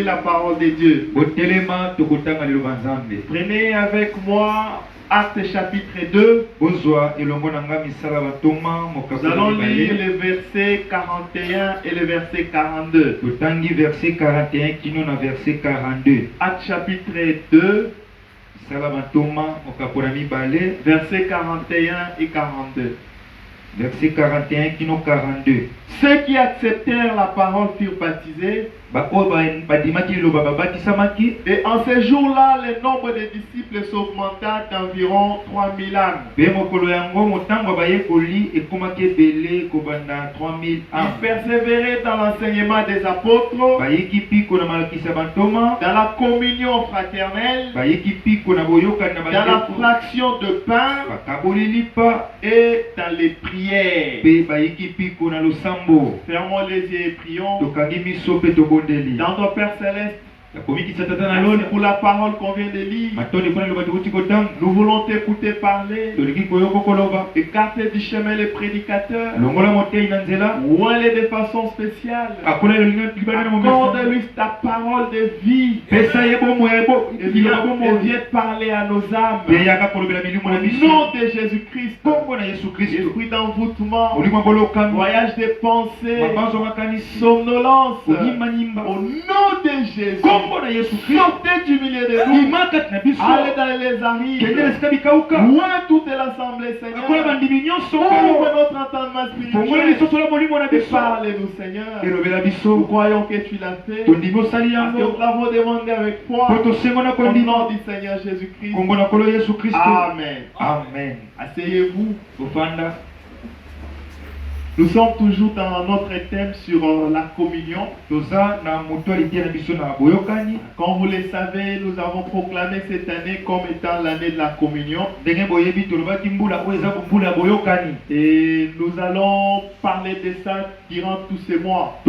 la parole de Dieu. Prenez avec moi Actes chapitre 2. Nous allons lire les versets 41 et le verset 42. Actes chapitre 2. Versets 41 et 42. Verset 41 qui nous 42. Ceux qui acceptèrent la parole furent baptisés. Et en ces jours-là, le nombre des disciples s'augmenta d'environ 3000 âmes. Ils persévéraient dans l'enseignement des apôtres, dans la communion fraternelle, dans la fraction de pain et dans les prières. Fermons les yeux et prions. Dans ton Père Céleste, merci pour la parole qu'on vient de lire. Nous voulons t'écouter parler. Écarter du chemin les prédicateurs. Ouin-les de façon spéciale. Accorde-lui ta parole de vie. Et viens parler à nos âmes. Au nom de Jésus-Christ. Esprit d'envoûtement. Voyage des pensées. Somnolence. Au nom de Jésus. Sortez du milieu de nous. Allez dans les arrives. Loin toute l'assemblée, Seigneur. Ouvre notre entendement spirituel. Et parlez-nous, Seigneur. Nous croyons que tu l'as fait. Parce que nous l'avons demandé avec foi. Au nom du Seigneur Jésus-Christ. Amen. Amen. Asseyez-vous. Nous sommes toujours dans notre thème sur la communion. Comme vous le savez, nous avons proclamé cette année comme étant l'année de la communion. Et nous allons parler de ça durant tous ces mois.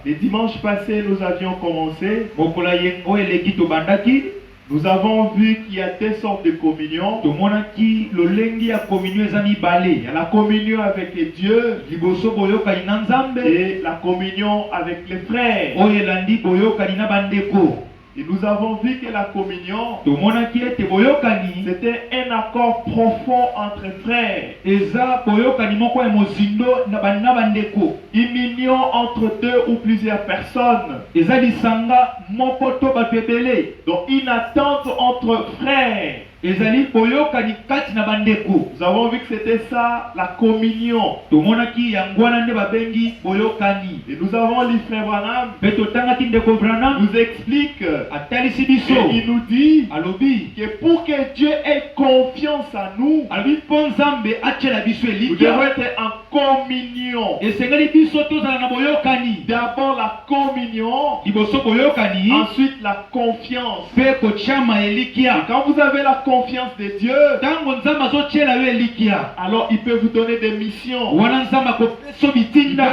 Les dimanches passés, nous avions commencé. Nous avons vu qu'il y a deux sortes de communion. Il y a la communion avec Dieu et la communion avec les frères. Et nous avons vu que la communion, c'était un accord profond entre frères. Une union entre deux ou plusieurs personnes. Donc une attente entre frères. Nous avons vu que c'était ça la communion. Et nous avons lu Frère Branham nous explique et il nous dit que pour que Dieu ait confiance en nous, nous devons être en communion. D'abord la communion, ensuite la confiance. Et quand vous avez la confiance de Dieu, alors il peut vous donner des missions. Il peut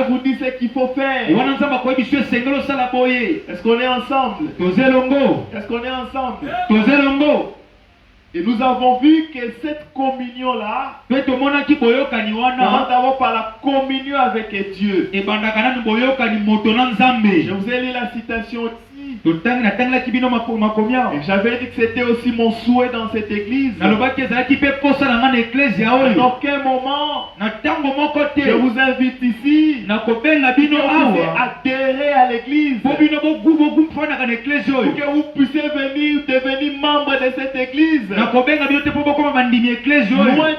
vous dire ce qu'il faut faire. Est-ce qu'on est ensemble? Est-ce qu'on est ensemble? Et nous avons vu que cette communion-là commence d'abord par la communion avec Dieu. Je vous ai lu la citation ici. Et j'avais dit que c'était aussi mon souhait dans cette église. À aucun moment, je vous invite ici à adhérer à l'église. Pour que vous puissiez venir devenir membre de cette église. Loin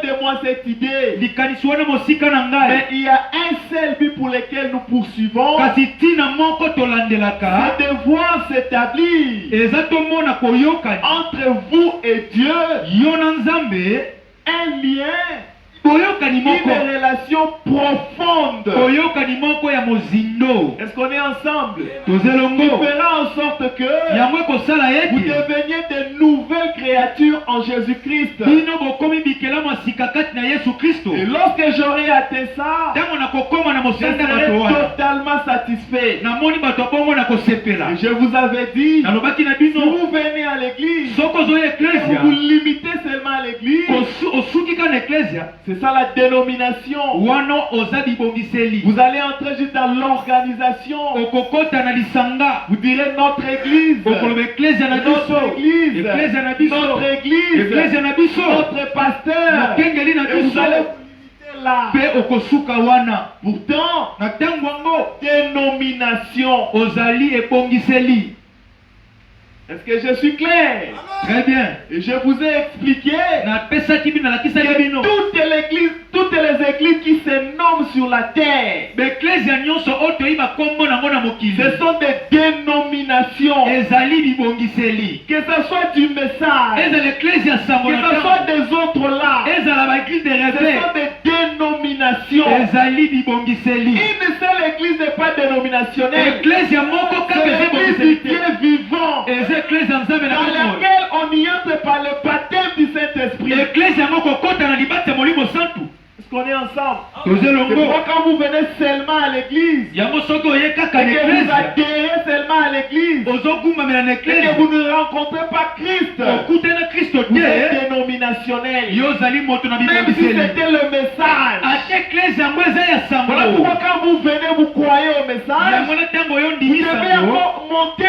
de moi cette idée. Mais il y a un seul but pour lequel nous poursuivons. C'est de voir s'établir entre vous et Dieu un lien, une relation profonde. Est-ce qu'on est ensemble? Il fera en sorte que vous deveniez de nouvelles créatures en Jésus-Christ. Et lorsque j'aurai atteint ça, je serai totalement satisfait. Et je vous avais dit, si vous venez à l'église, vous vous limitez seulement à l'église, C'est ça la dénomination. Vous allez entrer juste dans l'organisation. Vous direz notre église. Notre église. Notre pasteur. Et vous allez là. Pourtant, dénomination. Est-ce que je suis clair? Très bien. Et je vous ai expliqué que toutes les églises qui se nomment sur la terre, ce sont des dénominations. Que ce soit du message, que ce soit des autres là, ce sont des dénominations. Une seule église n'est pas dénominationnelle. C'est l'église du Dieu vivant, dans laquelle on y entre par le baptême du Saint-Esprit. Est-ce qu'on est ensemble? C'est pourquoi quand vous venez seulement à l'église, et que vous adhérez seulement à l'église, et que vous ne rencontrez pas Christ, vous êtes dénominationnel. Même si c'était le message. Voilà pourquoi quand vous venez, vous croyez au message, vous devez encore monter,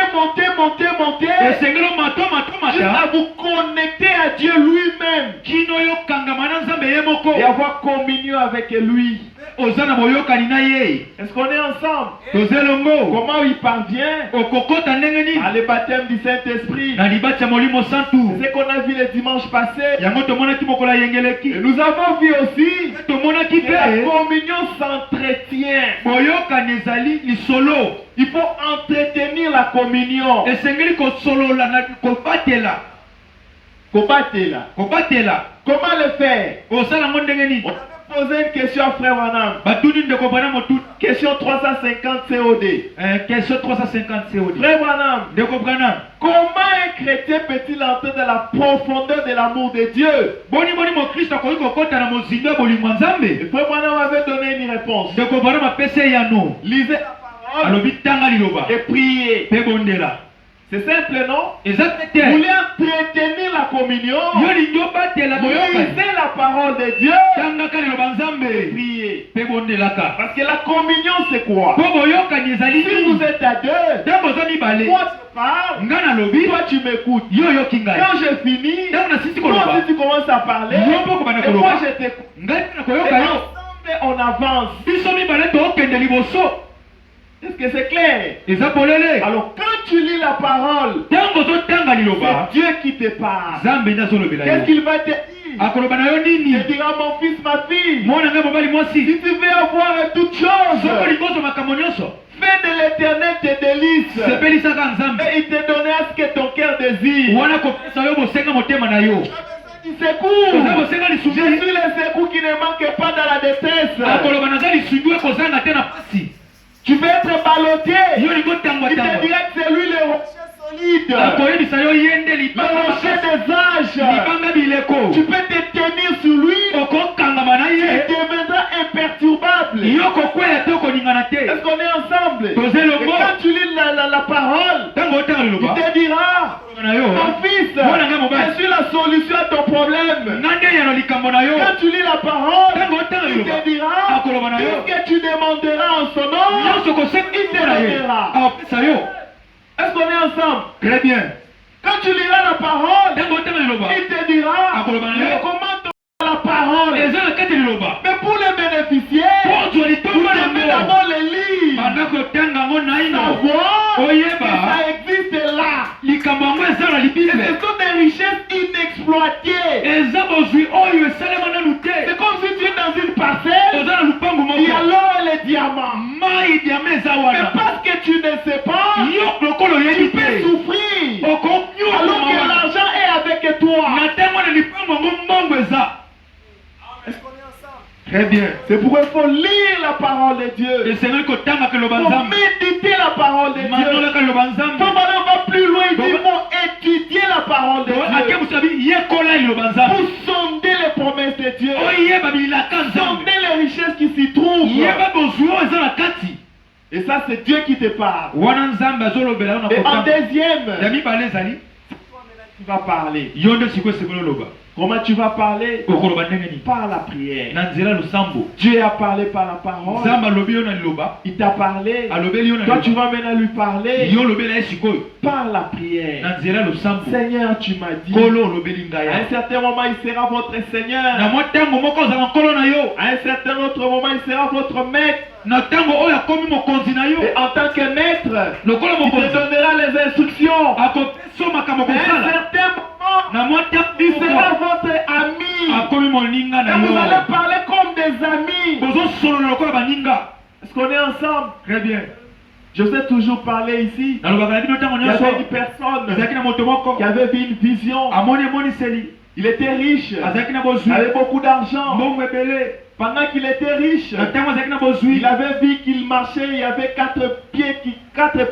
jusqu'à vous connecter à Dieu lui-même et avoir communion avec lui. Est-ce qu'on est ensemble? Comment il parvient à le baptême du Saint-Esprit? C'est ce qu'on a vu le dimanche passé. Et nous avons vu aussi que la communion s'entretient. Il faut entretenir la communion. Comment le faire? On a posé une question à Frère Branham. Question 350 COD. Frère Branham, comment un chrétien peut-il entrer dans la profondeur de l'amour de Dieu? Et Frère Branham avait donné une réponse. Lisez la parole et priez. C'est simple, non? Vous voulez entretenir la communion, lisez la parole de Dieu et priez. Parce que la communion, c'est quoi? Si vous êtes à deux, moi je parle, toi tu m'écoutes. Quand je finis, toi aussi tu commences à parler, et moi je t'écoute. Et ensemble on avance. Est-ce que c'est clair? Alors quand tu lis la parole, c'est Dieu qui te parle. Qu'est-ce qu'il va te dire? Il dira mon fils, ma fille, si tu veux avoir toutes choses, fais de l'Éternel tes délices, et il te donnera ce que ton cœur désire. Du secours. Je suis le secours qui ne manque pas dans la détresse. Tu veux être ballotté, il te dira que c'est lui le rocher solide, le rocher des âges. Tu peux te tenir sur lui, tu deviendras imperturbable. Est-ce qu'on est ensemble? Et quand tu lis la parole, il te dira, mon fils, je suis la solution à ton problème. Quand tu lis la parole, il te dira, tout ce que tu demanderas en son nom, il te donnera. Est-ce qu'on est ensemble? Très bien. Quand tu liras la parole, il te dira, recommande la parole. Mais pour les bénéficier, vous devez d'abord les lire, savoir que ça existe là. Et ce sont des richesses inexploitées. C'est comme si tu es dans une parcelle, il y a l'or et les diamants. Mais parce que tu ne sais pas, tu peux souffrir alors que l'argent est avec toi. Est-ce qu'on est ensemble? Très bien. C'est pourquoi il faut lire la parole de Dieu. Il faut méditer la parole de Dieu. Ton madame va plus loin, il dit, il faut étudier la parole de Dieu. Pour sonder les promesses de Dieu. Sonder les richesses qui s'y trouvent. Et ça, c'est Dieu qui te parle. Et en deuxième, tu vas parler. Comment tu vas parler? Par la prière. Dieu a parlé par la parole. Il t'a parlé. Toi, tu vas maintenant lui parler par la prière. Seigneur, tu m'as dit. À un certain moment, il sera votre Seigneur. À un certain autre moment, il sera votre maître. Et en tant que maître, il te donnera les instructions. À un certain moment, il sera votre ami. Et vous allez parler comme des amis. Est-ce qu'on est ensemble? Très bien. Je vous ai toujours parlé ici. Il y avait une personne qui avait vu une vision. Il était riche. Il avait beaucoup d'argent. Pendant qu'il était riche, il avait vu qu'il marchait. Il y avait quatre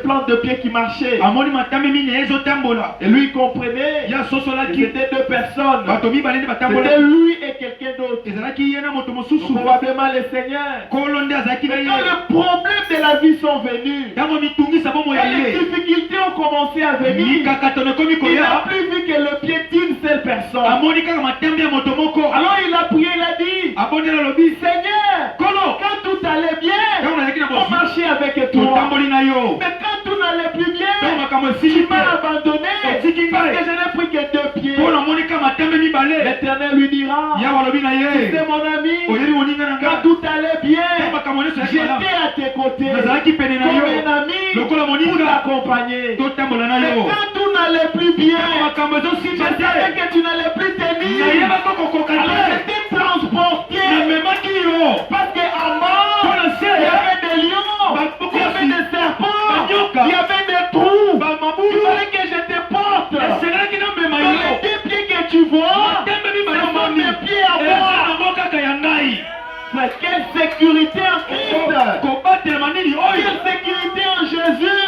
plantes de pieds qui marchaient. Et lui il comprenait qu'il était deux personnes. C'était lui et quelqu'un d'autre. Probablement le Seigneur. Mais quand le problème de la vie sont venus, quand les difficultés ont commencé à venir, il n'a plus vu que le pied d'une seule personne. Alors il a prié, il a dit, Seigneur, quand tout allait bien, on marchait avec toi. Mais quand tout n'allait plus bien, tu m'as abandonné parce que je n'ai pris que deux pieds. L'Éternel lui dira, c'est mon ami, quand tout allait bien, j'étais à tes côtés comme un ami pour t'accompagner. Mais quand tout n'allait plus bien, je savais que tu n'allais plus tenir. Alors j'étais transporté parce qu'en mort, il y avait des lions, il y avait des serpents, il y avait des trous. Il fallait que je te porte. Dans les deux pieds que tu vois, ce sont mes pieds à moi. Quelle sécurité en Christ! Quelle sécurité en Jésus!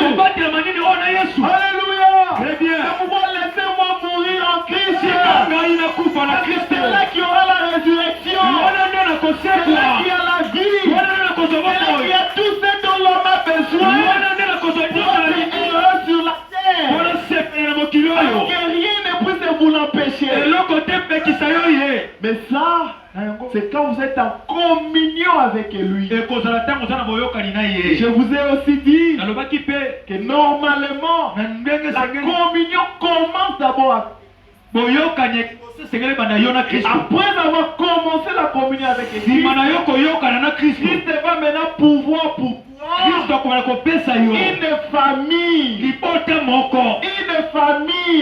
Alléluia! Très bien. C'est pouvoir laisser-moi mourir en Christ. C'est là qu'il y aura la résurrection. C'est là qu'il y a la vie. C'est là qu'il y a tout ce dont l'homme a besoin pour être heureux sur la terre. Alors que rien ne puisse vous l'empêcher. Mais ça, c'est quand vous êtes en communion avec lui. Je vous ai aussi dit que normalement, la communion commence d'abord après avoir commencé la communion avec Christ, Christ va maintenant pouvoir pour toi une famille,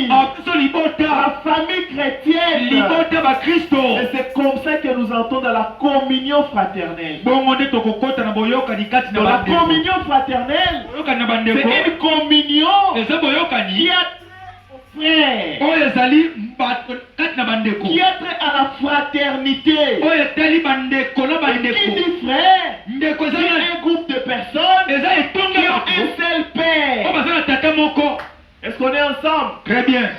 la famille chrétienne. Et c'est comme ça que nous entrons dans la communion fraternelle. Dans la communion fraternelle, c'est une communion qui a frère, qui est à la fraternité. Qui dit frère, c'est un groupe de personnes qui ont un seul père. Est-ce qu'on est ensemble? Très bien.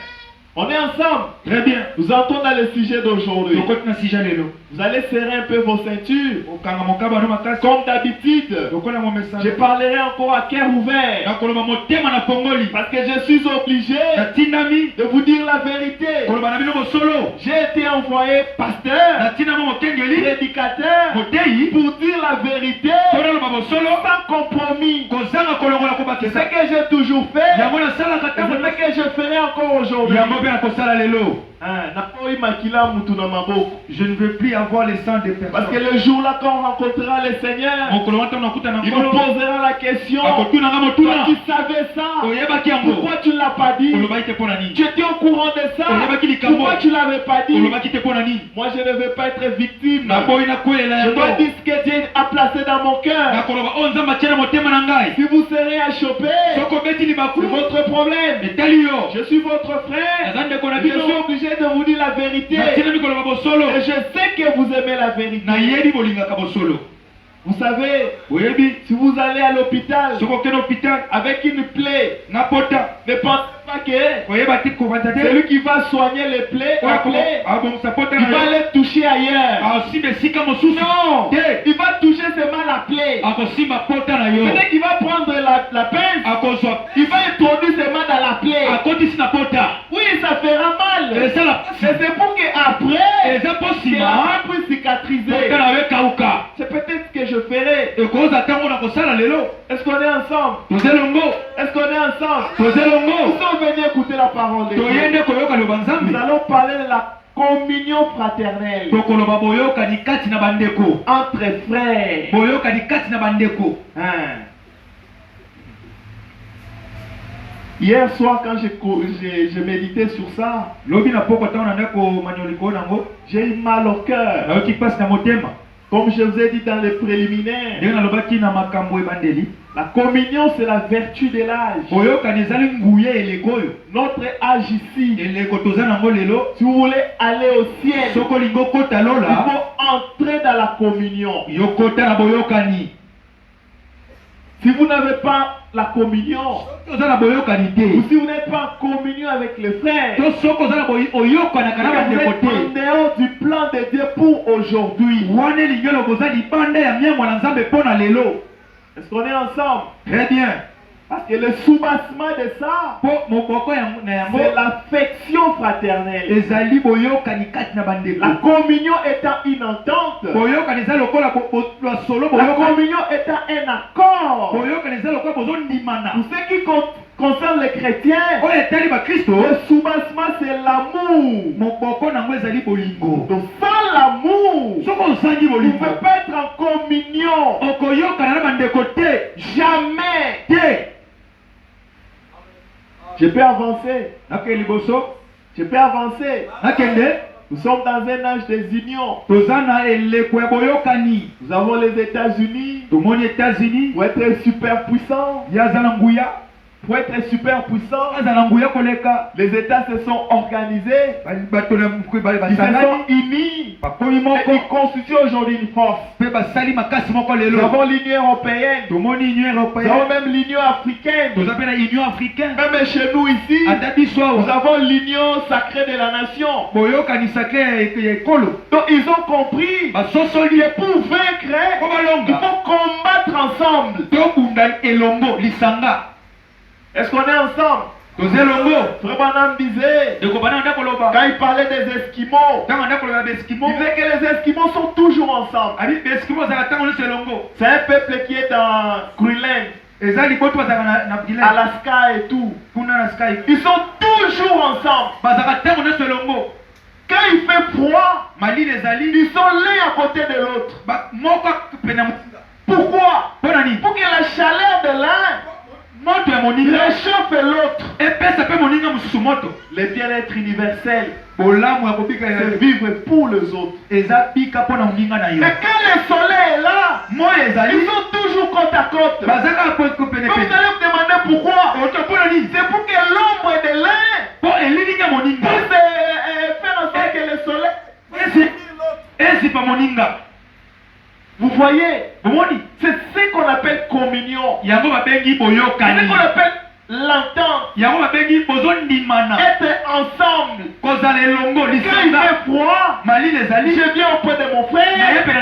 On est ensemble. Très bien. Nous entrons dans le sujet d'aujourd'hui. Vous allez serrer un peu vos ceintures. Comme d'habitude, je parlerai encore à cœur ouvert. Parce que je suis obligé de vous dire la vérité. J'ai été envoyé pasteur, prédicateur, pour dire la vérité sans compromis. C'est ce que j'ai toujours fait. C'est ce que je ferai encore aujourd'hui. Je ne veux plus avoir les sangs des personnes. Parce que le jour-là, quand on rencontrera le Seigneur, il nous posera la question. Toi qui savais ça, pourquoi tu ne l'as pas dit? Tu étais au courant de ça, pourquoi tu ne l'avais pas dit? Moi je ne veux pas être victime. Je dois dire ce que Dieu a placé dans mon cœur. Si vous serez achoppé, c'est votre problème. Je suis votre frère. Je suis obligé de vous dire la vérité. Et je sais que vous aimez la vérité. Vous savez, si vous allez à l'hôpital avec une plaie, ne pensez pas que celui qui va soigner les plaies, il va aller toucher ailleurs. Non, il va toucher seulement la plaie. Peut-être qu'il va prendre la pince, il va introduire ses mains dans la plaie. Oui, ça fera mal. Mais c'est pour qu'après, qu'elle a pu cicatriser. C'est peut-être ce que je ferai. Est-ce qu'on est ensemble? Est-ce qu'on est ensemble? Nous sommes venus écouter la parole de Dieu. Nous allons parler de la communion fraternelle entre frères. Hier soir, quand j'ai médité sur ça, j'ai eu mal au cœur. Comme je vous ai dit dans les préliminaires, la communion, c'est la vertu de l'âge. Notre âge ici, si vous voulez aller au ciel, il faut entrer dans la communion. Si vous n'avez pas la communion, ou si vous n'êtes pas en communion avec les frères, vous êtes en dehors du plan de Dieu pour aujourd'hui. Est-ce qu'on est ensemble? Très bien. Parce que le soubassement de ça, c'est l'affection fraternelle. La communion étant une entente, la communion étant un accord. Pour ce qui concerne les chrétiens, le soubassement c'est l'amour. Donc sans l'amour, vous ne pouvez pas être en communion. Jamais. Je peux avancer. Je peux avancer. Nous sommes dans un âge des unions. Nous avons les États-Unis. Pour être super puissants. Pour être super puissants, les États se sont organisés. Ils se sont unis. Et ils constituent aujourd'hui une force. Nous avons l'Union européenne. Nous avons même l'Union africaine. Même chez nous ici, nous avons l'Union sacrée de la nation. Donc ils ont compris que pour vaincre, il faut combattre ensemble. Est-ce qu'on est ensemble? Frère Branham disait, quand il parlait des Esquimaux, il disait que les Esquimaux sont toujours ensemble. C'est un peuple qui est dans Greenland, Alaska et tout. Ils sont toujours ensemble. Quand il fait froid, ils sont l'un à côté de l'autre. Pourquoi? Pour que la chaleur de l'un réchauffe l'autre. Le bien-être universel, c'est vivre pour les autres. Et quand le soleil est là, ils sont toujours côte à côte. Quand vous allez me demander pourquoi, c'est pour que l'ombre de l'un puisse faire en sorte que le soleil. Vous voyez, c'est ce qu'on appelle communion. C'est ce qu'on appelle l'entente. Être ensemble. Quand il fait froid, je viens auprès de mon frère pour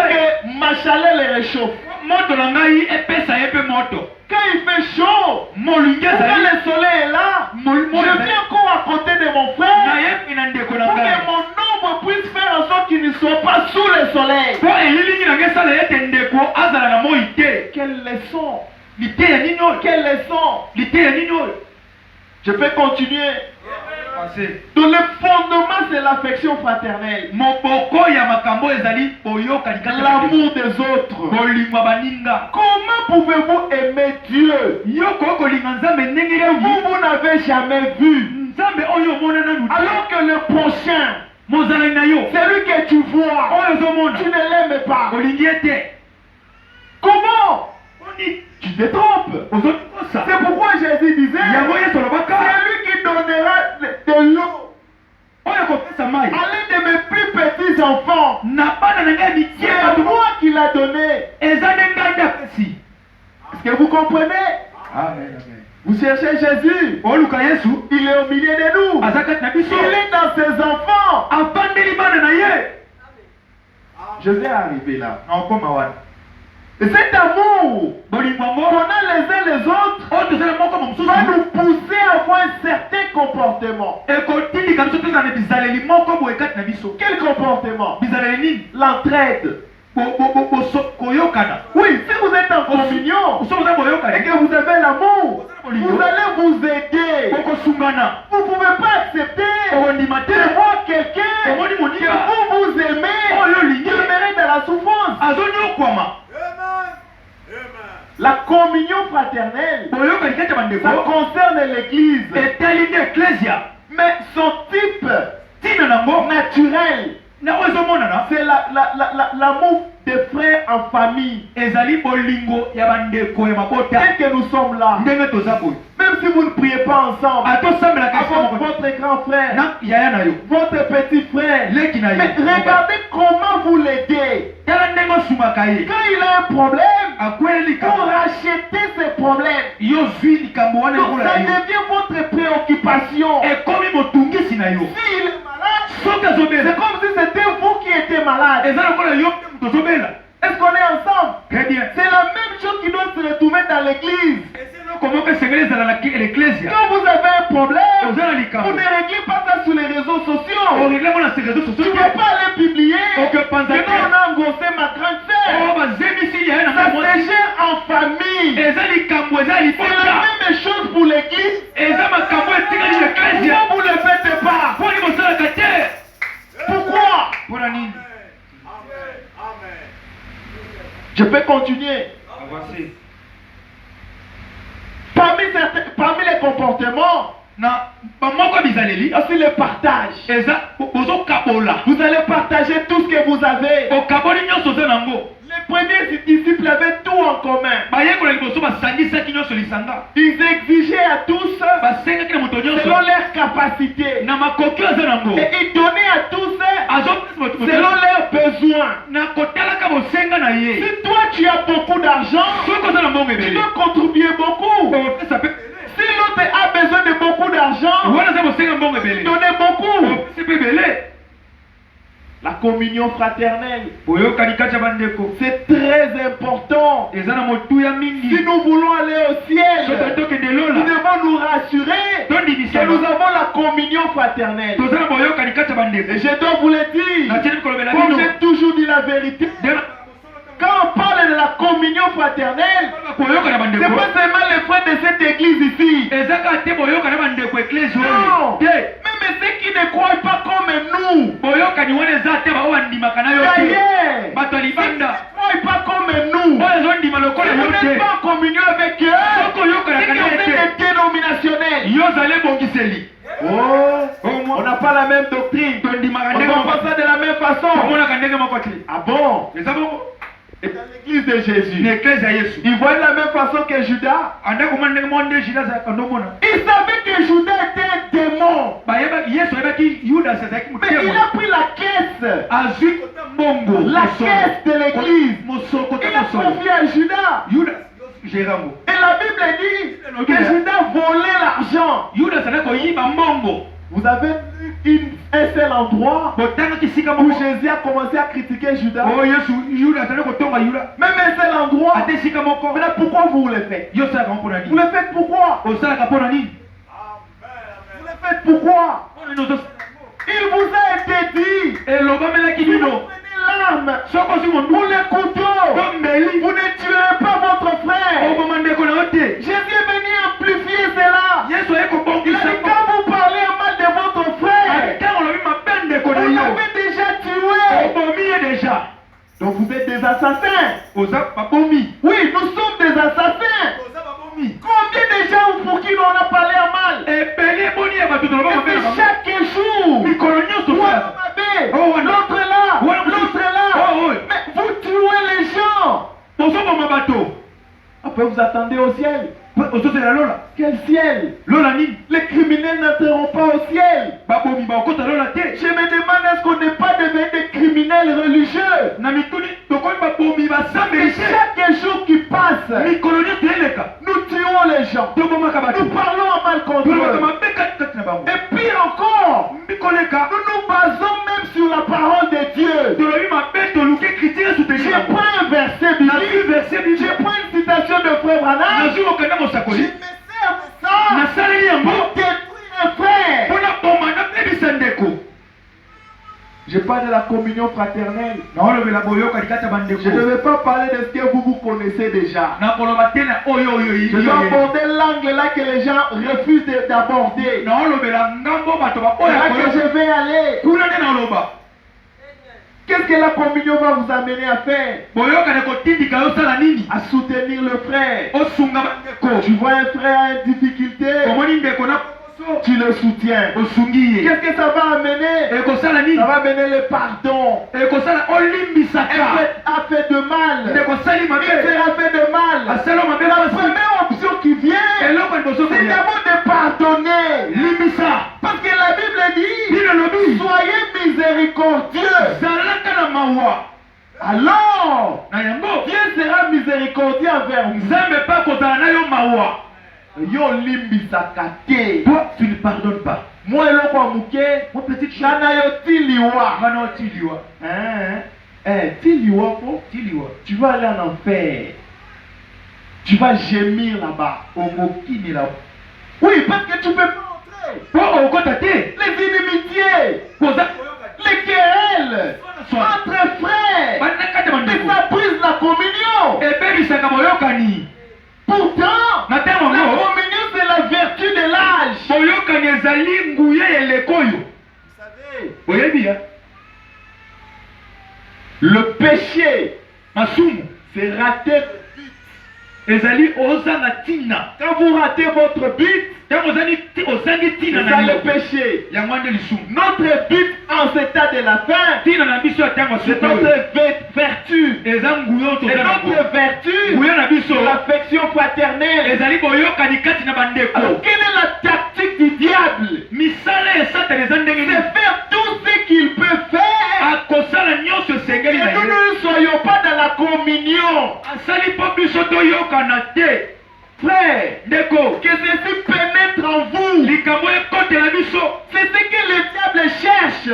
que ma chaleur le réchauffe. Quand il fait chaud, quand le soleil est là, je viens encore à côté de mon frère pour que mon ombre puisse faire en sorte qu'il ne soit pas sous le soleil. Quelle leçon! Quelle leçon! Je peux continuer. Donc le fondement c'est l'affection fraternelle. L'amour des autres. Comment pouvez-vous aimer Dieu que vous n'avez jamais vu, alors que le prochain, celui que tu vois, tu ne l'aimes pas? Comment? Tu te trompes. C'est pourquoi Jésus disait, celui qui donnera de l'eau à l'un de mes plus petits enfants, c'est moi qui l'a donné. Est-ce que vous comprenez? Amen. Vous cherchez Jésus, il est au milieu de nous. Il est dans ses enfants. Je vais arriver là. Et cet amour qu'on a les uns les autres va nous pousser à avoir un certain comportement. Quel comportement? L'entraide. Oui, si vous êtes en communion et que vous avez l'amour, vous allez vous aider. Vous ne pouvez pas accepter de voir quelqu'un que vous aimez demeurer dans la souffrance. La communion fraternelle, ça concerne l'Église. Mais son type naturel, c'est l'amour des frères en famille. Tel que nous sommes là, même si vous ne priez pas ensemble, avec votre grand frère, votre petit frère, mais regardez comment vous l'aidez. Quand il a un problème, pour racheter ses problèmes, ça devient votre préoccupation. S'il est malade, c'est comme si c'était vous qui étiez malade. Est-ce qu'on est ensemble? Très bien. C'est la même chose qui doit se retrouver dans l'église. Quand vous avez un problème, vous ne réglez pas ça sur les réseaux sociaux. Tu ne peux pas aller publier que non, on a engoncé ma grande sœur. Ça se gère en famille. C'est la même chose pour l'église. Pourquoi vous ne le faites pas? Pourquoi? Je peux continuer. Parmi les comportements, aussi le partage. Vous allez partager tout ce que vous avez. Les premiers disciples avaient tout en commun. Ils exigeaient à tous selon leur capacité. Et ils donnaient à tous selon leurs besoins. Si toi tu as beaucoup d'argent, tu dois contribuer beaucoup. Si l'autre a besoin de beaucoup d'argent, donnez beaucoup. La communion fraternelle, c'est très important. Si nous voulons aller au ciel, nous devons nous rassurer que nous avons la communion fraternelle. Et je dois vous le dire, comme j'ai toujours dit la vérité, quand on parle de la communion fraternelle, c'est pas seulement les frères de cette église ici. Non, même ceux qui ne croient pas comme nous. D'ailleurs, ceux qui ne croient pas comme nous. Si vous n'êtes pas en communion avec eux, c'est que vous êtes des dénominationnels. On n'a pas la même doctrine. On ne voit pas ça de la même façon. Ah bon? Et dans l'église de Jésus, ils voyaient de la même façon que Judas. Il savait que Judas était un démon. Mais il a pris la caisse. La caisse de l'église. Il a confié à Judas. Et la Bible dit que Judas volait l'argent. Vous avez un seul endroit où Jésus a commencé à critiquer Judas. Même un seul endroit. Mais pourquoi vous le faites? Vous le faites pourquoi? Vous le faites pourquoi? Il vous a été dit. Vous prenez l'arme ou le couteau. Vous ne tuerez pas votre frère. Jésus est venu amplifier cela. Il a dit quand vous parlez mal de votre frère, vous l'avez déjà tué. Donc vous êtes des assassins. Oui, nous sommes des assassins. Combien de gens pour qui on a parlé en mal? Et chaque jour, l'autre là, mais vous tuez les gens. Après vous attendez au ciel. Quel ciel? Les criminels n'entreront pas au ciel. Je me demande, est-ce qu'on n'est pas devenu des criminels religieux? Et chaque jour qui passe, nous tuons les gens. Nous parlons en mal contre eux. Et pire encore, nous nous basons même sur la parole de Dieu. Je prends un verset biblique communion fraternelle. Na olobe la boyoka dikata bandeko. Je ne vais pas parler de ce que vous connaissez déjà. Na koloba tena oyo oyo Je vais aborder l'angle là que les gens refusent d'aborder. Na olobe la ngambo bato ba C'est là que je vais aller. Kuna na oloba. Qu'est-ce que la communion va vous amener à faire? À soutenir le frère. Tu vois un frère en difficulté, tu le soutiens. Qu'est-ce que ça va amener? Ça va amener le pardon. A fait de mal. Il sera fait de mal. La première option qui vient, c'est d'abord de pardonner. Parce que la Bible dit, soyez miséricordieux. Alors, Dieu sera miséricordieux envers vous. Toi, tu ne pardonnes pas. Moi, mon petit tu vas aller en enfer. Tu vas gémir là-bas. Oui, parce que tu ne peux pas entrer. Les inimitiés, les querelles entre frères, et ça brise la communion. Pourtant, la communion c'est la vertu de l'âge. Vous savez, le péché, c'est rater. Quand vous ratez votre but, c'est ça le péché. Notre but en cet état de la fin, c'est notre vertu. Et notre vertu, c'est l'affection fraternelle. Alors quelle est la tactique du diable? C'est faire tout ce qu'il peut faire que nous ne soyons pas dans la communion. Frère, que ceci pénètre en vous. C'est ce que le diable cherche. Il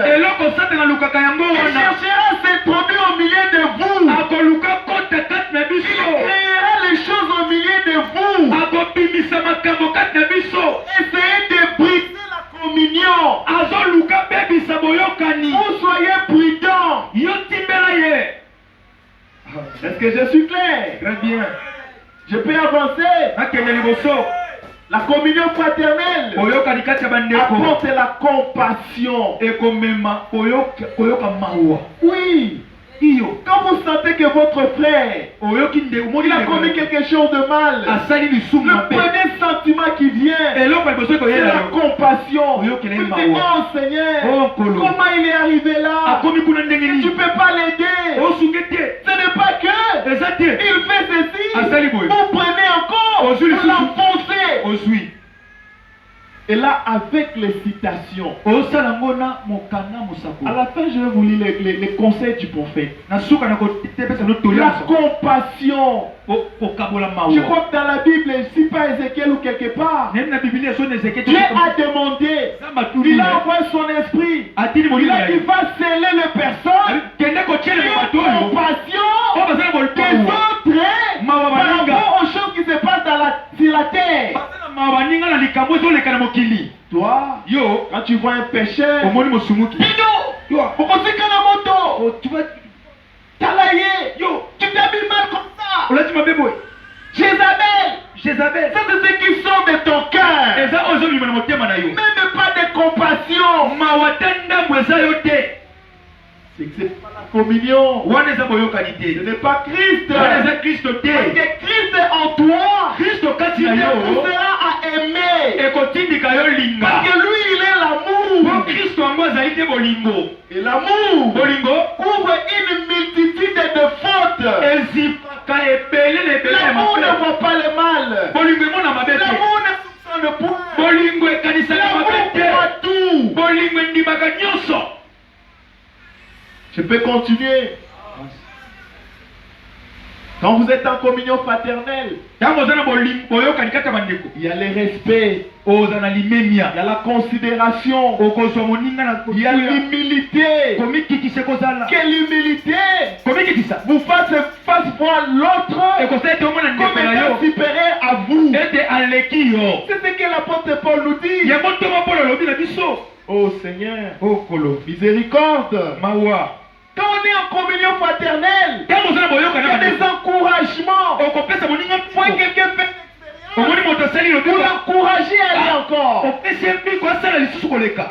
cherchera à s'introduire au milieu de vous. Il créera les choses au milieu de vous. Essayez de briser la communion. Vous soyez prudents. Est-ce que je suis clair? Très bien. Je peux avancer. La communion fraternelle apporte la compassion. Oui. Quand vous sentez que votre frère il a commis quelque chose de mal, le premier sentiment qui vient, c'est la compassion. Vous dites, oh Seigneur, comment il est arrivé là? Tu ne peux pas l'aider. Ce n'est pas que il fait ceci, vous prenez encore, vous l'enfoncez. Et là, avec les citations, à la fin, je vais vous lire les conseils du prophète. La compassion. Je crois que dans la Bible, si pas Ézéchiel ou quelque part, Dieu a demandé, il a envoyé son esprit, il a dit, va sceller les personnes, une compassion des autres par rapport aux choses qui se passent sur la terre. Toi, quand tu vois un pécheur, tu t'habilles mal comme ça. Jézabel, ça c'est ce qui sort de ton cœur. Même pas de compassion. C'est pas la communion. Ce n'est pas Christ. Parce que Christ est en toi. Il te poussera à aimer. Parce que lui, il est l'amour. Et l'amour couvre une multitude de fautes. L'amour ne voit pas le mal. L'amour ne soupçonne point. L'amour voit tout. Je peux continuer. Quand vous êtes en communion fraternelle, il y a le respect, il y a la considération, il y a l'humilité. Quelle humilité! Vous faites voir l'autre comme étant supérieur à vous. C'est ce que l'apôtre Paul nous dit. Oh Seigneur, miséricorde. Quand on est en communion fraternelle, il y a des encouragements. Faut que quelqu'un fait l'expérience pour l'encourager à aller encore.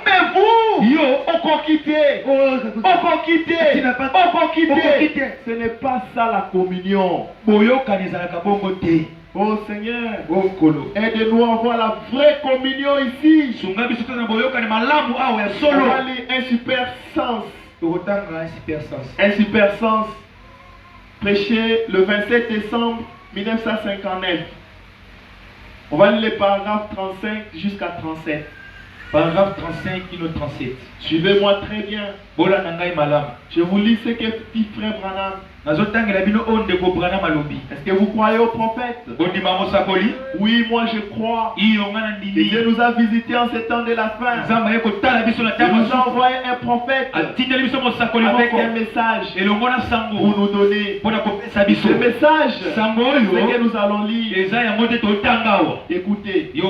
Mais vous, on peut quitter. Ce n'est pas ça la communion. Oh Seigneur, aide-nous à avoir la vraie communion ici. On va lire un super sens. Un super sens. Prêché le 27 décembre 1959. On va lire les paragraphes 35 jusqu'à 37. Paragraphe 35 et 37. Suivez-moi très bien. Je vous lis ce que dit frère Branham. Est-ce que vous croyez au prophète? Oui, moi je crois. Et Dieu nous a visités en ces temps de la fin. Il nous a envoyé un prophète avec un message pour nous donner. Ce message, c'est que nous allons lire. Écoutez, je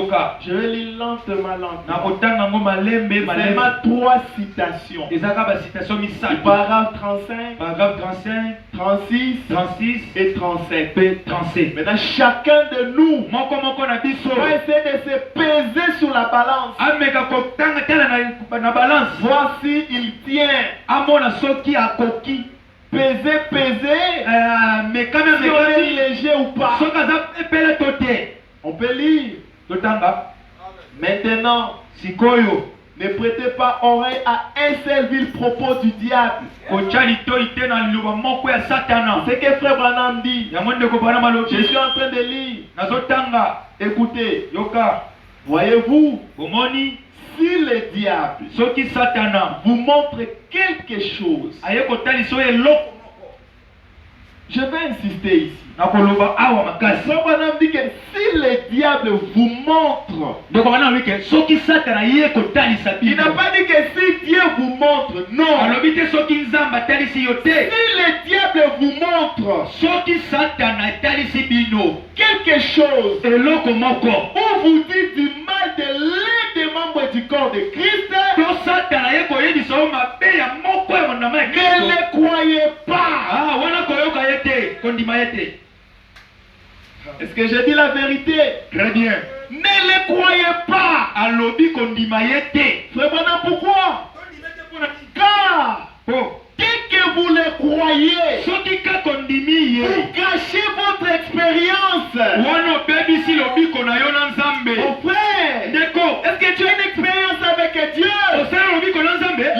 vais lire lentement. Seulement 3 citations. Paragraphe 35, 36 et 37. Maintenant, chacun de nous va essayer de se peser sur la balance. Voir s'il tient. Peser. Mais quand même, si on est léger ou pas. On peut lire. Maintenant, ne prêtez pas oreille à un seul vil propos du diable. C'est que frère Branham dit. Je suis en train de lire. Écoutez, voyez-vous, si le diable vous montre quelque chose, je vais insister ici. Frère Branham dit que si le diable vous montre, il n'a pas dit que si Dieu vous montre, non. Si le diable vous montre quelque chose, ou vous dit du mal de l'un des membres du corps de Christ, ne le croyez pas. Est-ce que je dis la vérité? Très bien. Ne le croyez pas. Frère Branham, pourquoi? Car dès que vous le croyez, vous gâchez votre expérience. Mon frère, est-ce que tu as une expérience avec Dieu?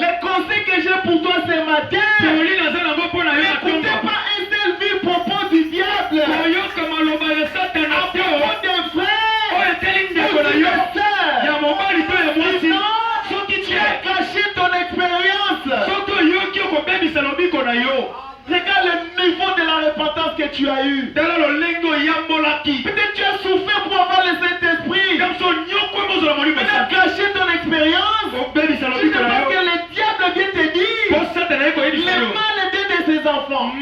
Le conseil que j'ai pour toi ce matin, n'écoutez pas un seul vil propos du diable. À propos des frères ou des sœurs. Sinon, tu as gâché ton expérience. Regarde le niveau de la repentance que tu as eu. Peut-être tu as souffert pour avoir le Saint-Esprit. Tu as gâché ton expérience. Tu sais pas que le diable vient te dire le mal de ses enfants.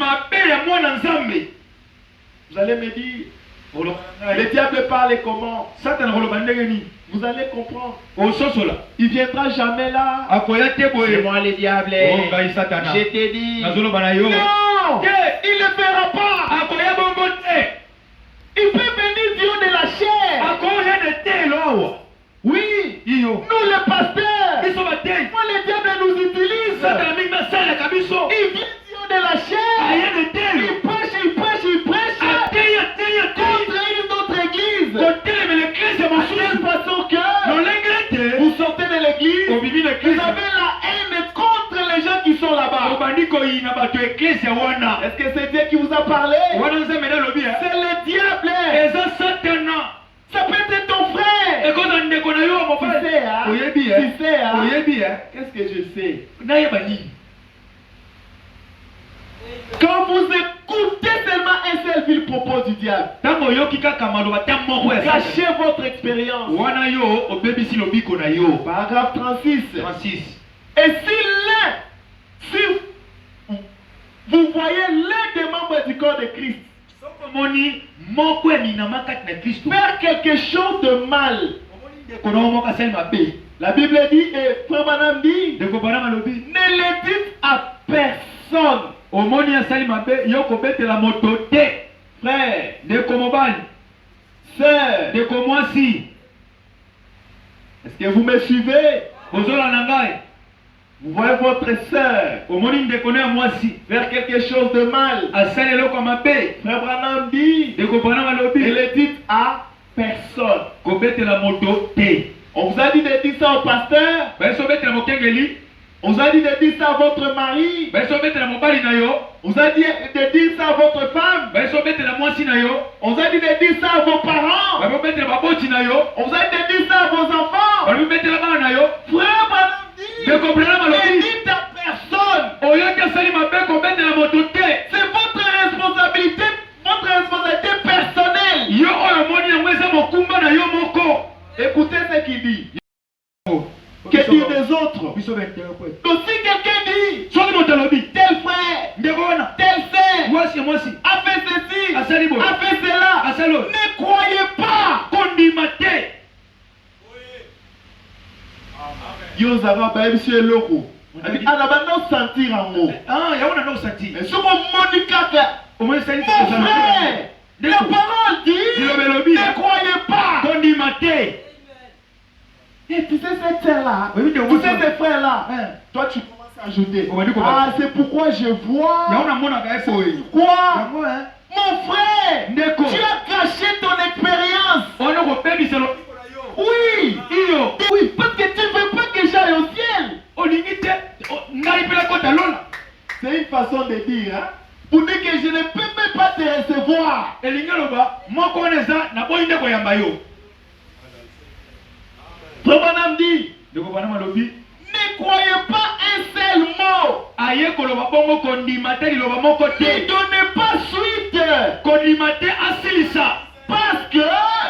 Vous allez me dire, le diable parle comment? Vous allez comprendre. Il viendra jamais là. C'est moi le diable. Je t'ai dit. Non, il ne le fera pas. Il peut venir du haut de la chair. Oui, nous les pasteurs. Moi le diable nous utilise. Il vient du haut de la chair. Il prêche. Contre une autre église. De telle façon que vous sortez de l'église, vous avez la haine contre les gens qui sont là-bas. Est-ce que c'est Dieu qui vous a parlé? C'est le diable. Ça peut être ton frère. Tu sais, qu'est-ce que je sais? Quand vous écoutez seulement un seul vil propos du diable, cachez votre expérience. Paragraphe 36. Et si vous voyez l'un des membres du corps de Christ faire quelque chose de mal, la Bible dit, et Frère Branham dit, ne le dites à personne. personne. Omoni asali mabe yoko bete la moto te. Frère, De komobali. sœur, De komwasi. est-ce que vous me suivez? Bozola nangai. Vous voyez votre sœur Omoni ndekone ya mwasi. faire quelque chose de mal. Asali eloko mabe. Frère Branham dit, De kopana malobi. et le dit à personne. Ko bete la moto te. On vous a dit de dire ça au pasteur. Beso bete la mokengeli. On vous a dit de dire ça à votre mari. Beso bete la mobali na yo. On vous a dit de dire ça à votre femme. Beso bete la mwasi na yo. On vous a dit de dire ça à vos parents. Babo bete la baboti na yo. On vous a dit de dire ça à vos enfants. Babo bete la bana na yo. Frère Branham dit, De kopana ne malobi. dites à personne. Oyoki asali mabe ko bete la moto te. C'est votre responsabilité personnelle. Yo oyo moni yango eza mokumba na yo moko. Écoutez ce qu'il dit. Que dire des autres? Biso bete. Donc si quelqu'un dit, Soki moto alobi. tel frère, Ndeko wana. telle sœur Mwasi mwasi. a fait ceci, Asali boye. a fait cela, Asalo. ne croyez pas. Kondima te. Yo zava ba monsieur loko. Ana ba no sentir en haut. Ah, ya wana no sati. Mais sur mon monica, Omoni sali mon frère, la parole dit, ne croyez pas. Kondima te. Et tu sais cette sœur-là, Oui, mais tu sais ces frères-là, Hein. toi tu commences à ajouter. On va dire qu'on va Ah, dire. c'est pourquoi je vois. Ya wana mona ka efo. Quoi? Yango hein. Mon frère, Ndeko. tu as caché ton expérience. Ono ko bebisa lo. Oui, Iyo. oui, parce que tu ne veux pas que j'aille au ciel. Olingi te. Ngai pela kota lola. C'est une façon de dire, hein, pour dire que je ne peux même pas te recevoir. Elingi loba moko wana eza na boyi ndeko yamba yo. Branham dit, Ndeko bana malobi. ne croyez pas un seul mot. Aye koloba bongo kondima te liloba moko Ne te. donnez pas suite. Kondima te asilisa. Parce que,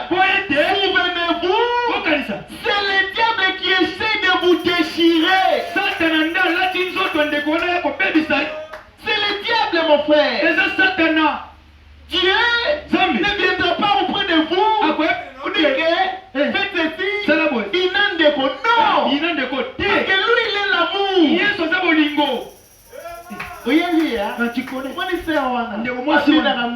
Boyete. souvenez-vous, Okanisa. c'est le diable qui essaie de vous déchirer. Satana nda lati nzoto ndeko wana ya kobebisa. C'est le diable, mon frère. Eza satana. Dieu Zambi. ne viendra pas auprès de vous. Akwe. Vous dites que faites ceci. Salaboy. Il n'a de non. Ina ndeko Parce te. que lui, il est l'amour. Yesu aza bolingo. Oui, oui, hein. Na chikone. Moi, je sais, wana. Ndeko mwasi wana.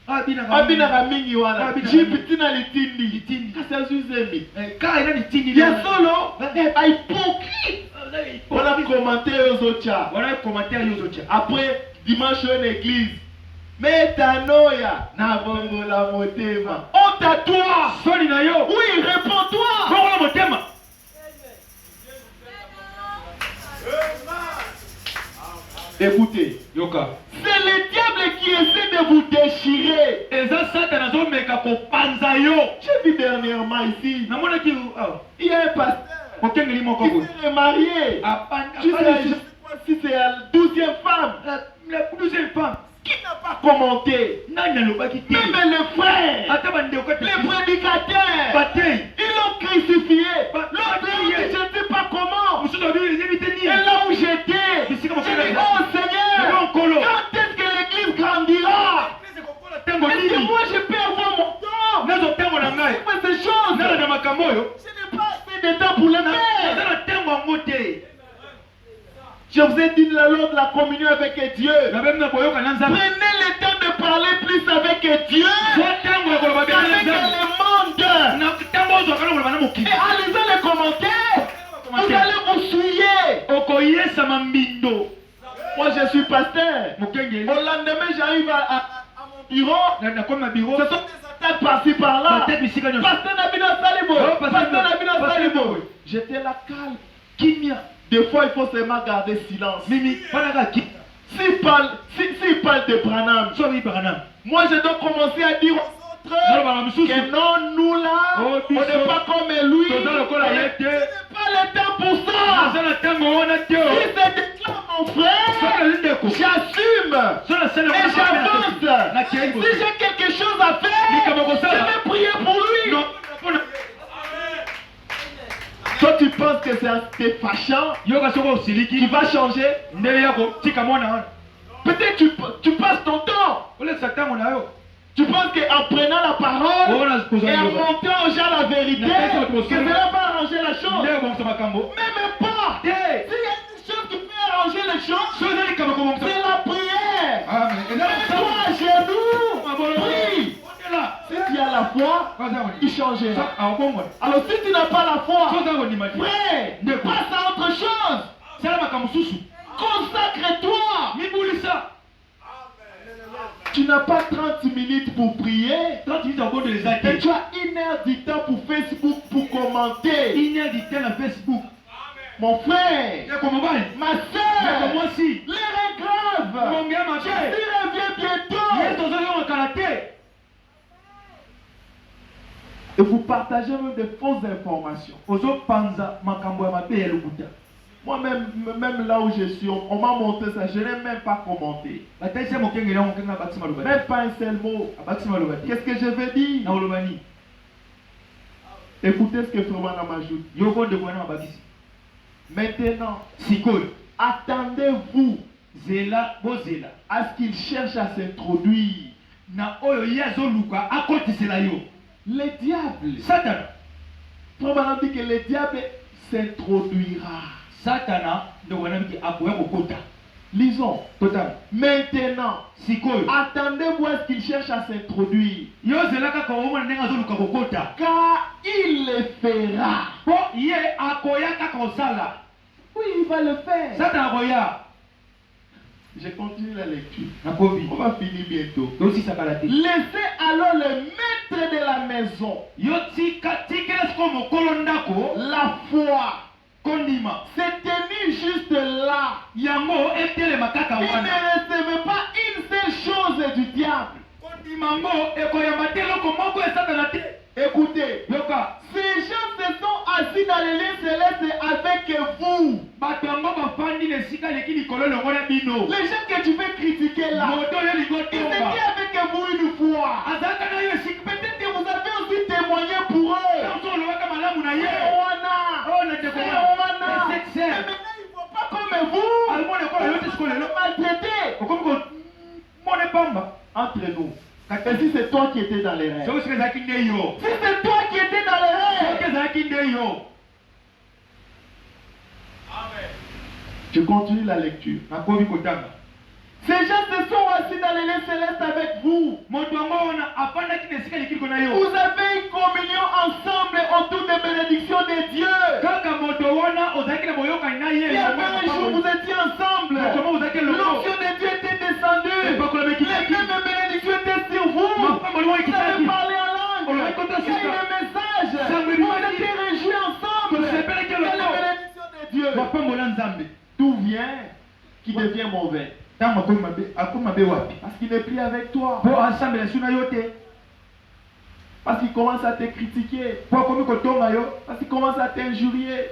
Abinaka mingi wana. Abinaka Jipitina litindi. Litindi. Kasa zuzemi. Ka ina litindi. Ya solo. Ba hypocrite. On a commenté aux autres. Wana commentaire yozo tia. Après, dimanche, une église. Mais tanoya. Na bongo la motema. Honte à toi. Soni na yo. Oui, réponds-toi. Bongo la motema. Écoutez. Yoka. C'est le diable qui essaie de vous déchirer. Eza satana zo meka ko panza yo. J'ai vu dernièrement ici. Namona ki Il y a un pasteur okengeli moko qui ko. s'est remarié. Je sais pas si c'est la 12e femme La 12e femme. qui n'a pas commenté. Nani alobaki te. Même les frères, Ata bandeko te. les prédicateurs, Batei. ils l'ont crucifié. Ba- L'autre bataille. dit, je ne sais pas comment. Musudo bi yebi te Et ni. là où j'étais, Mais c'est comme ça j'ai dit, que- oh Mais Seigneur, bon, Kolo. quand est-ce que l'église grandira? Tango Est-ce que nini. moi je peux avoir mon temps? Nazo tango na ngai. Pour ces choses. Nala na makambo yo. Je n'ai pas assez de temps pour le Naza faire. na tango yango te. Je vous ai dit lors de la communion avec Dieu. Na bem na boyoka na nzambe. Prenez le temps de parler plus avec Dieu Zo tango ya koloba bien na qu'avec nzambe. le monde. Na tango zo kana koloba na Et mokili. en lisant les commentaires, vous allez vous souiller. Okoyesa mambindo. Moi je suis pasteur. Mokengeli. Au lendemain, j'arrive à mon bureau. Na comme na bureau. Ce sont des attaques par-ci par-là. Peut-être bisika nyo. Pasteur Nabina Salibo. Oh, Pasteur Nabina Pasteur Salibo. Nabina. J'étais là calme. Kimia. Des fois, il faut seulement garder silence. Mimi banaka ki. S'il parle de Branham, So bi banana. moi je dois commencer à dire aux Nalo autres bana mususu. que non, nous là, Oh, on n'est pas comme lui. Toza lokola ye Ce te. n'est pas le temps pour ça. Naza na tango wana te. Si c'est des gens, mon frère, Sala ndeko. j'assume Sala sala et j'avance. na kiengo. Si j'ai quelque chose à faire, je vais prier pour lui. Non. Toi, tu penses que c'est fâchant, Yoka soko qui siliki. va changer. Ndele yako tika mwana. Peut-être tu passes ton temps. Ole sa tango na yo. Tu penses qu'en prenant la parole Ona zikoza et en yo. montant aux gens la vérité, que cela va arranger la chose. Ndele bon sa makambo. Même pas. Te. S'il y a une chose qui peut arranger les chose, c'est la prière. Amen. Mets-toi à genoux, prie. Si tu as la foi, il changera. Alors si tu n'as pas la foi, frère, passe à autre chose. Consacre-toi. Tu n'as pas 30 minutes pour prier. Et tu as 1 heure du temps pour Facebook pour commenter. 1 heure du temps à Facebook. Mon frère, ma soeur, l'heure est grave. Jésus revient bientôt. Et vous partagez même des fausses informations. Moi-même là où je suis, on m'a montré ça, je n'ai même pas commenté. Même pas un seul mot. Qu'est-ce que je veux dire? Écoutez ce que Fromana m'ajoute. Maintenant, attendez-vous à ce qu'il cherche à s'introduire. Le diable, Satan. Fromana dit que le diable s'introduira. Satana Lisons. Maintenant, attendez-vous à ce qu'il cherche à s'introduire. Car il le fera. Oui, il va le faire. Je continue la lecture. On va finir bientôt. Laissez alors le maître de la maison la foi. C'est tenu juste là. Il ne recevait pas une seule chose du diable. Écoutez, ces gens se sont assis dans les lieux célestes avec vous. Les gens que tu veux critiquer là, ils étaient avec vous une fois. Peut-être que vous avez aussi témoigné pour eux. Mais maintenant, ils ne font pas comme vous. Maltraité. Entre nous. Et si c'est toi qui étais dans les rêves? Si c'est toi qui étais dans les rêves? Je continue la lecture. Ces gens se sont assis dans les lieux célestes avec vous. Vous avez une communion ensemble autour des bénédictions de Dieu. Il y avait un jour où vous étiez ensemble. L'onction de Dieu était descendue. Les mêmes bénédictions étaient sur vous. Vous avez parlé en langue. Il y a eu le message. Vous étiez réjouis ensemble. Il y a les bénédictions de Dieu. Tout vient qui devient mauvais. Parce qu'il n'est plus avec toi. Parce qu'il commence à te critiquer. Parce qu'il commence à t'injurier.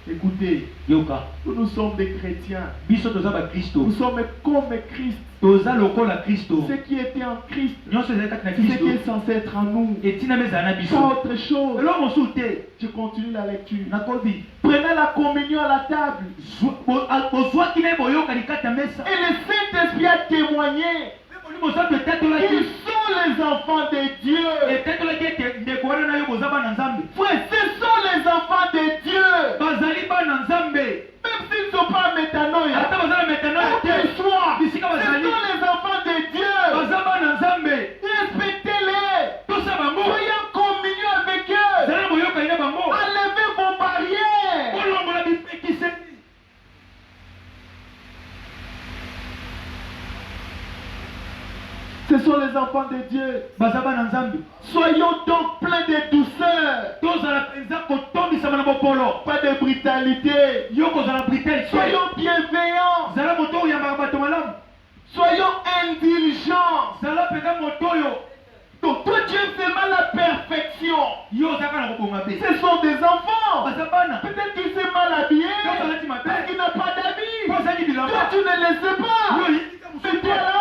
Écoutez, nous sommes des chrétiens. Nous sommes comme Christ. Ce qui était en Christ, ce qui est censé être en nous, pas autre chose. Je continue la lecture. Prenez la communion à la table. Et le Saint-Esprit a témoigné qu'ils sont les enfants de Dieu. Frère, ce sont les enfants de Dieu. Même s'ils ne sont pas métanoïa, qu'ils soient, ce sont les enfants de Dieu. Respectez-les. Soyez en communion avec eux. Enlevez vos barrières. Ce sont les enfants de Dieu. Soyons donc pleins de douceur. Pas de brutalité. Soyons bienveillants. Soyons indulgents. Donc toi tu aimes seulement la perfection. Ce sont des enfants. Peut-être qu'ils sont mal habillés. Parce qu'ils n'ont pas d'habits. Toi tu ne le sais pas. C'est toi là.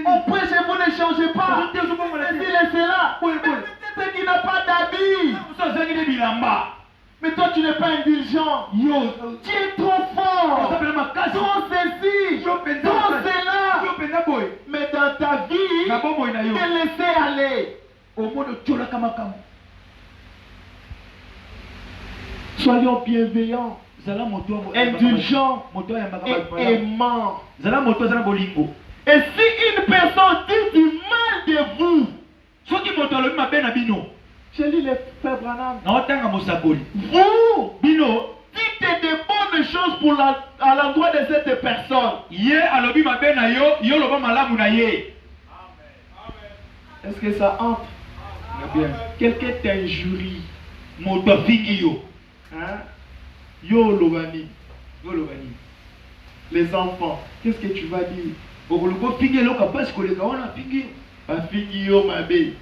On prêche et vous ne changez pas. Laissez là. Peut-être qu'il n'a pas d'habits. Mais toi tu n'es pas indulgent. Tu es trop fort. Trop ceci. Trop cela. Mais dans ta vie, te laisser aller. Soyons bienveillants, indulgents et aimants. Et si une personne dit du mal de vous, je lis les frères Branham, vous dites de bonnes choses à l'endroit de cette personne. Est-ce que ça entre? Quelqu'un t'injurie. Hein? Yo Lobani. Les enfants, qu'est-ce que tu vas dire? Bafingio mabe.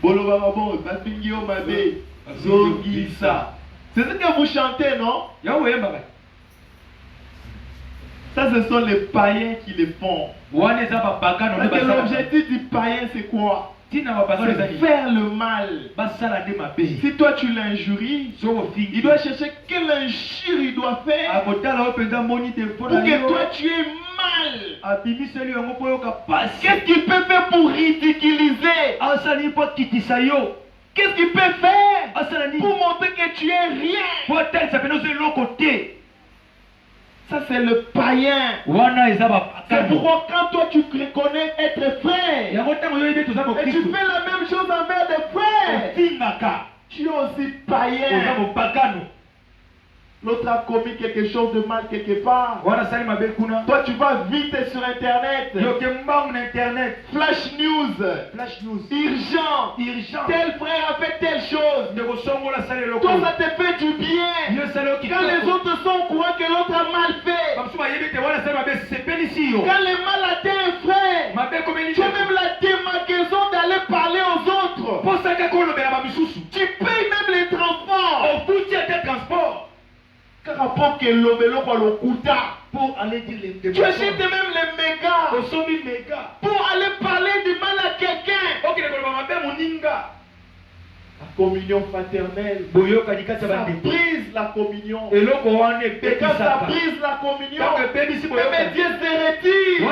Boloba babo, bafingio mabe. Zogisa. C'est ce que vous chantez, non? Ça, ce sont les païens qui le font. L'objectif du païen, c'est quoi? C'est faire le mal. Si toi tu l'injuries, il doit chercher quelle injure il doit faire pour que toi tu aies mal. Qu'est-ce qu'il peut faire pour ridiculiser? Qu'est-ce qu'il peut faire pour montrer que tu es rien? Ça c'est le païen. C'est pourquoi quand toi tu reconnais être frère et tu fais la même chose envers des frères, tu es aussi païen. L'autre a commis quelque chose de mal quelque part. Toi tu vas vite sur internet. Flash news. Urgent. Tel frère a fait telle chose. Toi ça te fait du bien. Quand les autres sont au courant que l'autre a mal fait. Quand le mal atteint un frère, tu as même la démarcaison d'aller parler aux autres. Tu payes même les transports. Car rapport que l'obélo kwa l'okuta pour aller dire les tu achètes même les mégas pour aller parler du mal à quelqu'un. La communion fraternelle, ça brise la communion. Et quand ça brise la communion, même Dieu se retire.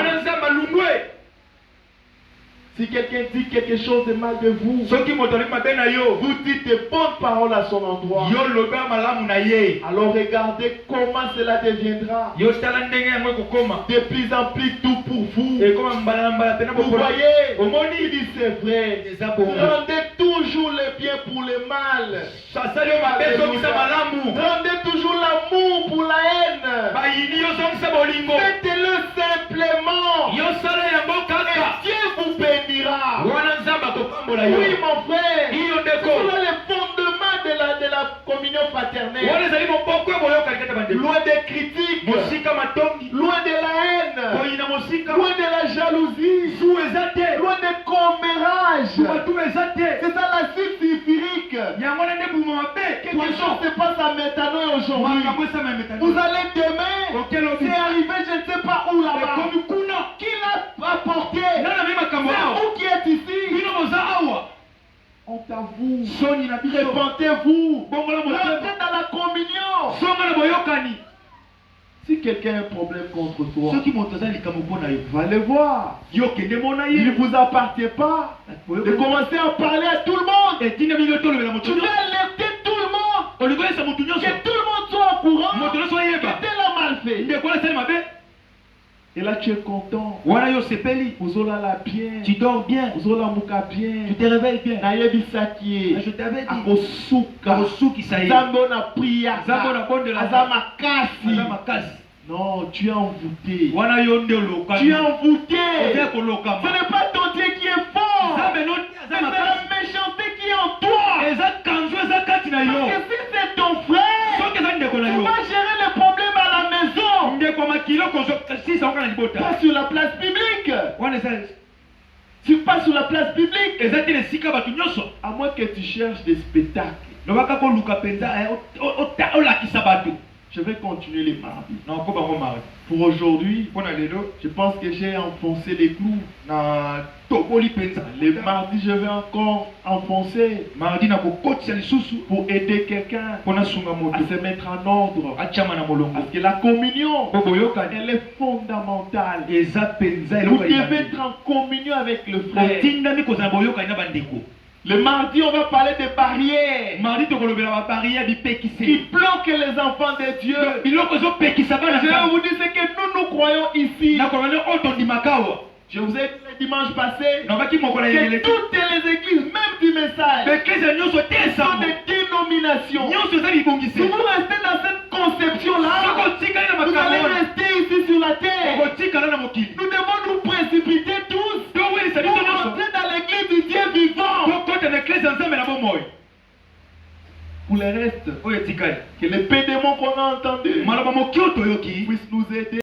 Si quelqu'un dit quelque chose de mal de vous, vous dites de bonnes paroles à son endroit. Alors regardez comment cela deviendra de plus en plus tout pour vous. Vous voyez, il dit c'est vrai. Rendez toujours le bien pour le mal. Rendez toujours l'amour pour la haine. Faites-le simplement. Et Dieu vous bénira. Oui mon frère. C'est le fondement de la communion fraternelle. Loin des critiques, loin de la haine, loin de la jalousie, loin des commérages. C'est ça la suite sulfurique. Quelque chose se passe à Métanoï aujourd'hui. Vous allez demain, c'est arrivé je ne sais pas où là-bas. Qui l'a apporté? C'est vous qui êtes ici. On t'avoue. Répentez-vous. Rentrez dans la communion. Si quelqu'un a un problème contre toi, va le voir. Il ne vous appartient pas de commencer à parler à tout le monde. Tu dois alerter tout le monde. Que tout le monde soit au courant que tel a mal fait. Et là tu es content. Vous la bien. Tu dors bien. Vous la mouka bien. Tu te réveilles bien. Je t'avais dit. Non, tu es envoûté. Tu es envoûté. Ce n'est pas ton Dieu qui est fort. C'est la méchanceté qui est en toi. Parce que si c'est ton frère, tu vas gérer les problèmes à la maison. Pas sur la place publique. Tu passes sur la place publique. À moins que tu cherches des spectacles. Je vais continuer les mardis. Pour aujourd'hui, je pense que j'ai enfoncé les clous. Les mardis, je vais encore enfoncer pour aider quelqu'un à se mettre en ordre. Parce que la communion, elle est fondamentale. Vous devez être en communion avec le frère. Le mardi, on va parler des barrières Mardi tokolobela barrière qui bipekise. bloquent les enfants de Dieu. Biloko zo pekisa bana Je vais nzambe. vous dire ce que nous croyons ici. Na kolone otondimakawa. Je vous ai dit le dimanche passé Nobaki mokola que yele. toutes les églises, même du message, Bekeze nyonso te sont sango. des dénominations. Nyonso za bibongise. Si vous restez dans cette conception-là, Soko tikala na vous allez makambo. rester ici sur la terre. Oko tikala na mokili. Nous devons nous précipiter tous To weli pour sabiso nyonso. entrer dans l'église du Dieu vivant. Kokota na eklese nzambe na bomoyo. Pour le reste, Oyo tikali. que les pédémons qu'on a entendus Maloba mokioto yoki. puissent nous aider